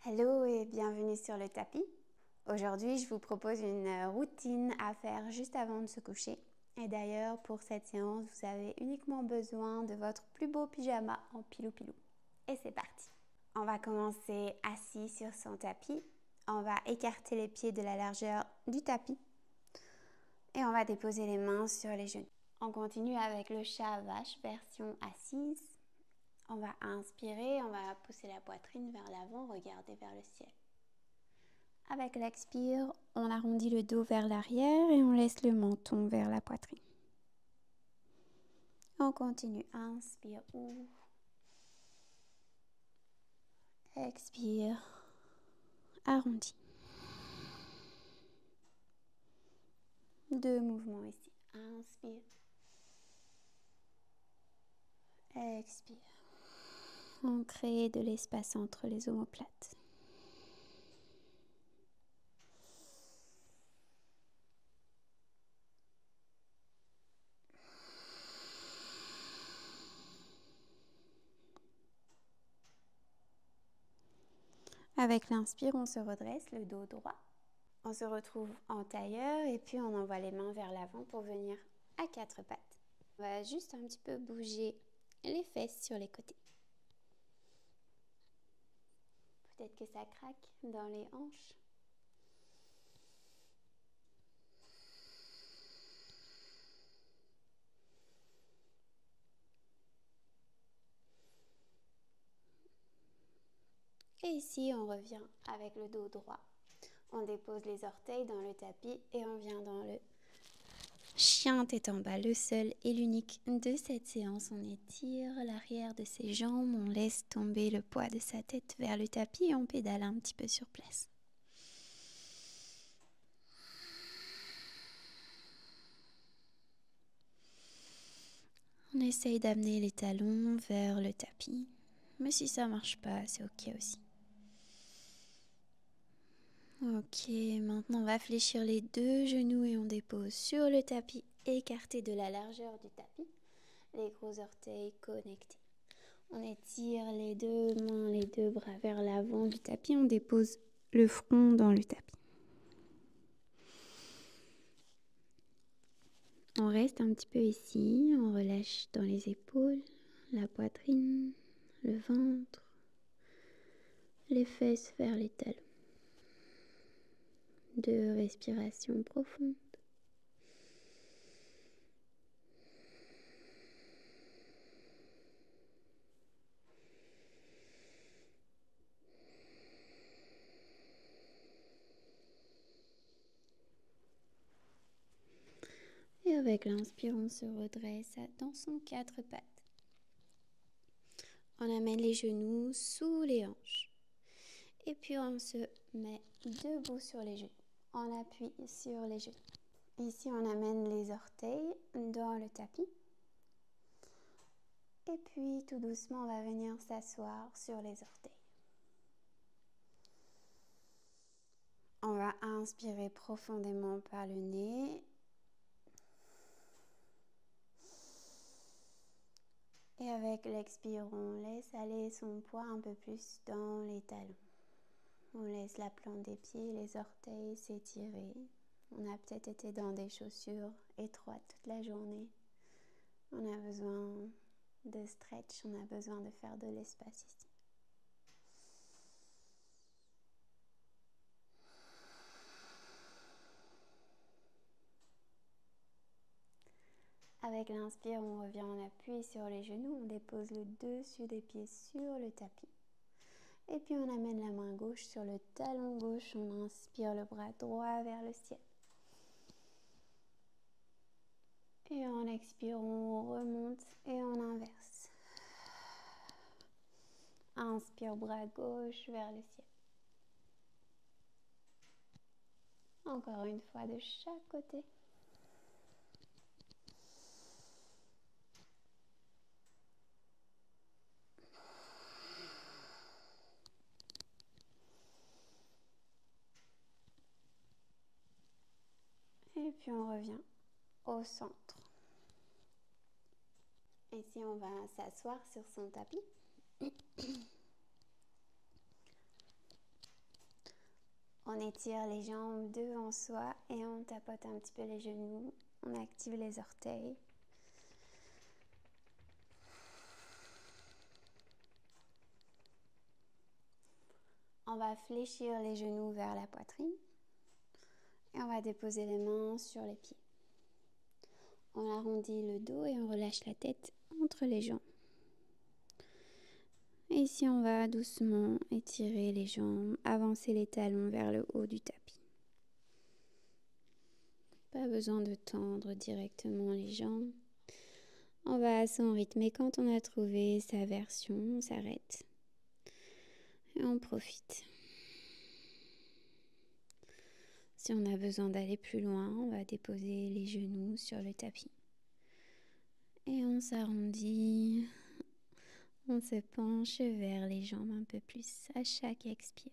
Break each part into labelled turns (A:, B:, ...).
A: Hello et bienvenue sur le tapis. Aujourd'hui, je vous propose une routine à faire juste avant de se coucher. Et d'ailleurs, pour cette séance, vous avez uniquement besoin de votre plus beau pyjama en pilou-pilou. Et c'est parti. On va commencer assis sur son tapis. On va écarter les pieds de la largeur du tapis. Et on va déposer les mains sur les genoux. On continue avec le chat vache version assise. On va inspirer, on va pousser la poitrine vers l'avant, regarder vers le ciel. Avec l'expire, on arrondit le dos vers l'arrière et on laisse le menton vers la poitrine. On continue, inspire, ouvre. Expire, arrondi. 2 mouvements ici. Inspire. Expire. On crée de l'espace entre les omoplates. Avec l'inspire, on se redresse, le dos droit. On se retrouve en tailleur et puis on envoie les mains vers l'avant pour venir à 4 pattes. On va juste un petit peu bouger les fesses sur les côtés. Peut-être que ça craque dans les hanches. Et ici, on revient avec le dos droit. On dépose les orteils dans le tapis et on vient dans le chien tête en bas, le seul et l'unique de cette séance. On étire l'arrière de ses jambes, on laisse tomber le poids de sa tête vers le tapis et on pédale un petit peu sur place. On essaye d'amener les talons vers le tapis, mais si ça marche pas, c'est ok aussi. Ok, maintenant on va fléchir les 2 genoux et on dépose sur le tapis, écarté de la largeur du tapis, les gros orteils connectés. On étire les 2 mains, les 2 bras vers l'avant du tapis, on dépose le front dans le tapis. On reste un petit peu ici, on relâche dans les épaules, la poitrine, le ventre, les fesses vers les talons. 2 respirations profondes. Et avec l'inspire, on se redresse dans son 4 pattes. On amène les genoux sous les hanches. Et puis on se met debout sur les genoux. On appuie sur les genoux. Ici, on amène les orteils dans le tapis. Et puis, tout doucement, on va venir s'asseoir sur les orteils. On va inspirer profondément par le nez. Et avec l'expire, on laisse aller son poids un peu plus dans les talons. On laisse la plante des pieds, les orteils s'étirer. On a peut-être été dans des chaussures étroites toute la journée. On a besoin de stretch, on a besoin de faire de l'espace ici. Avec l'inspire, on revient, on appuie sur les genoux, on dépose le dessus des pieds sur le tapis. Et puis on amène la main gauche sur le talon gauche, on inspire le bras droit vers le ciel. Et en expire, on remonte et on inverse. Inspire, bras gauche vers le ciel. Encore une fois de chaque côté. Et puis on revient au centre. Ici, on va s'asseoir sur son tapis. On étire les jambes devant soi et on tapote un petit peu les genoux. On active les orteils. On va fléchir les genoux vers la poitrine et on va déposer les mains sur les pieds. On arrondit le dos et on relâche la tête entre les jambes. Et ici, on va doucement étirer les jambes, avancer les talons vers le haut du tapis. Pas besoin de tendre directement les jambes. On va à son rythme et quand on a trouvé sa version, on s'arrête et on profite. Si on a besoin d'aller plus loin, on va déposer les genoux sur le tapis. Et on s'arrondit, on se penche vers les jambes un peu plus à chaque expire.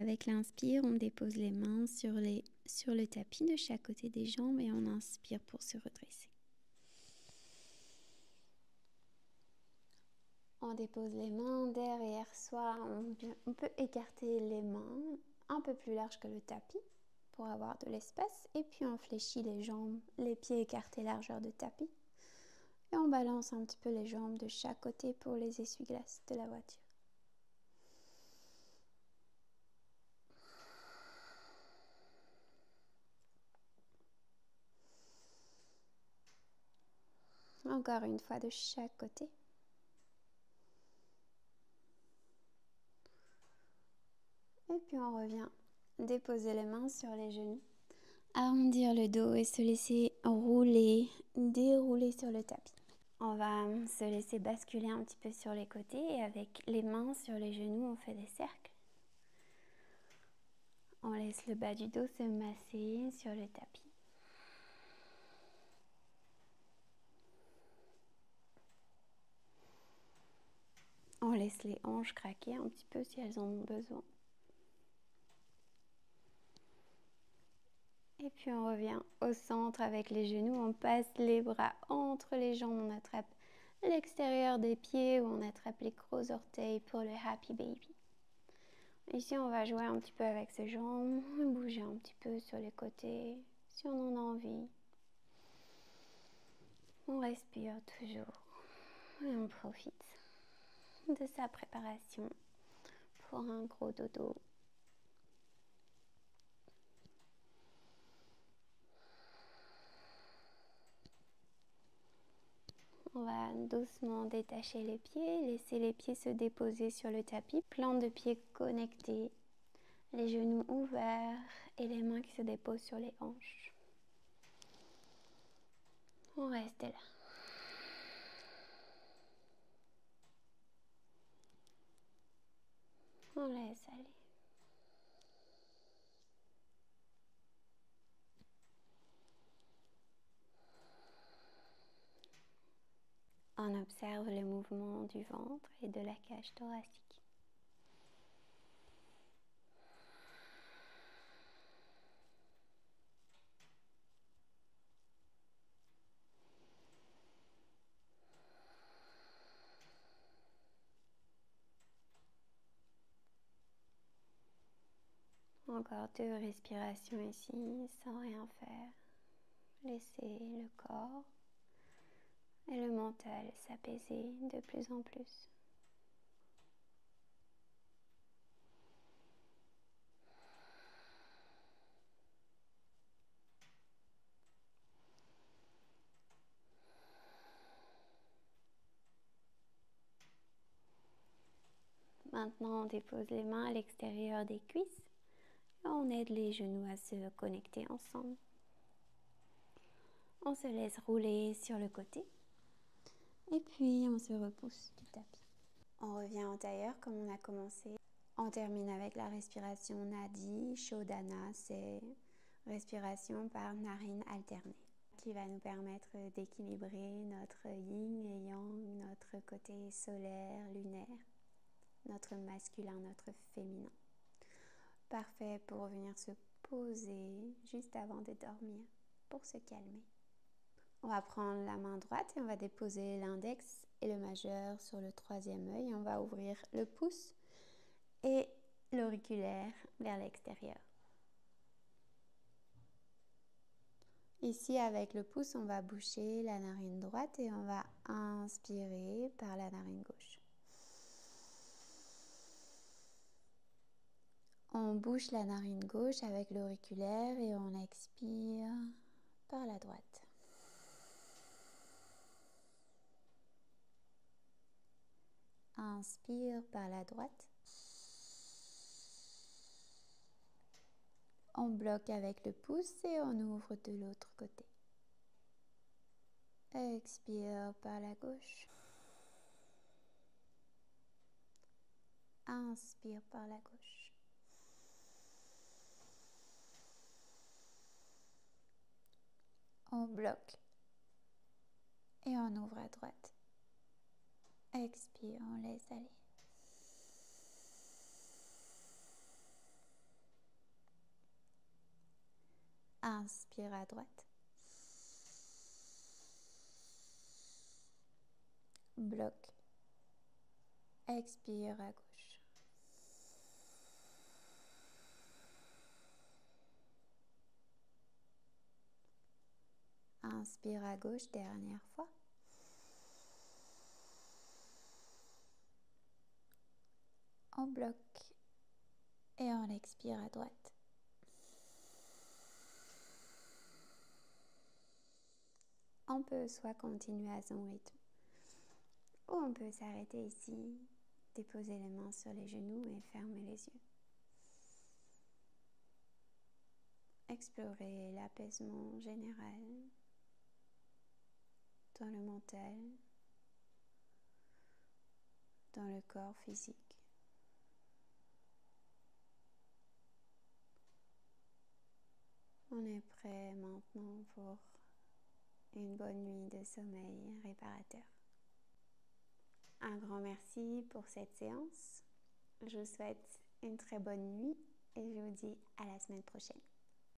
A: Avec l'inspire, on dépose les mains sur le tapis de chaque côté des jambes et on inspire pour se redresser. On dépose les mains derrière soi, on peut écarter les mains un peu plus large que le tapis pour avoir de l'espace et puis on fléchit les jambes, les pieds écartés largeur de tapis et on balance un petit peu les jambes de chaque côté pour les essuie-glaces de la voiture. Encore une fois de chaque côté. Et puis on revient déposer les mains sur les genoux, arrondir le dos et se laisser rouler, dérouler sur le tapis. On va se laisser basculer un petit peu sur les côtés et avec les mains sur les genoux, on fait des cercles. On laisse le bas du dos se masser sur le tapis. On laisse les hanches craquer un petit peu si elles en ont besoin. Et puis on revient au centre avec les genoux, on passe les bras entre les jambes, on attrape l'extérieur des pieds ou on attrape les gros orteils pour le Happy Baby. Ici on va jouer un petit peu avec ses jambes, bouger un petit peu sur les côtés si on en a envie. On respire toujours et on profite de sa préparation pour un gros dodo. On va doucement détacher les pieds, laisser les pieds se déposer sur le tapis, plante de pieds connectés, les genoux ouverts et les mains qui se déposent sur les hanches. On reste là. On laisse aller. On observe le mouvement du ventre et de la cage thoracique. Encore 2 respirations ici, sans rien faire. Laissez le corps et le mental s'apaiser de plus en plus. Maintenant, on dépose les mains à l'extérieur des cuisses et on aide les genoux à se connecter ensemble. On se laisse rouler sur le côté et puis on se repousse du tapis. On revient en tailleur comme on a commencé. On termine avec la respiration Nadi Shodhana, c'est respiration par narine alternée qui va nous permettre d'équilibrer notre yin et yang, notre côté solaire, lunaire, notre masculin, notre féminin. Parfait pour venir se poser juste avant de dormir, pour se calmer. On va prendre la main droite et on va déposer l'index et le majeur sur le troisième œil. On va ouvrir le pouce et l'auriculaire vers l'extérieur. Ici, avec le pouce, on va boucher la narine droite et on va inspirer par la narine gauche. On bouche la narine gauche avec l'auriculaire et on expire par la droite. Inspire par la droite. On bloque avec le pouce et on ouvre de l'autre côté. Expire par la gauche. Inspire par la gauche. On bloque et on ouvre à droite. Expire, on laisse aller. Inspire à droite. Bloque. Expire à gauche. Inspire à gauche, dernière fois. On bloque et on expire à droite. On peut soit continuer à son rythme ou on peut s'arrêter ici, déposer les mains sur les genoux et fermer les yeux. Explorer l'apaisement général dans le mental, dans le corps physique. On est prêt maintenant pour une bonne nuit de sommeil réparateur. Un grand merci pour cette séance. Je vous souhaite une très bonne nuit et je vous dis à la semaine prochaine.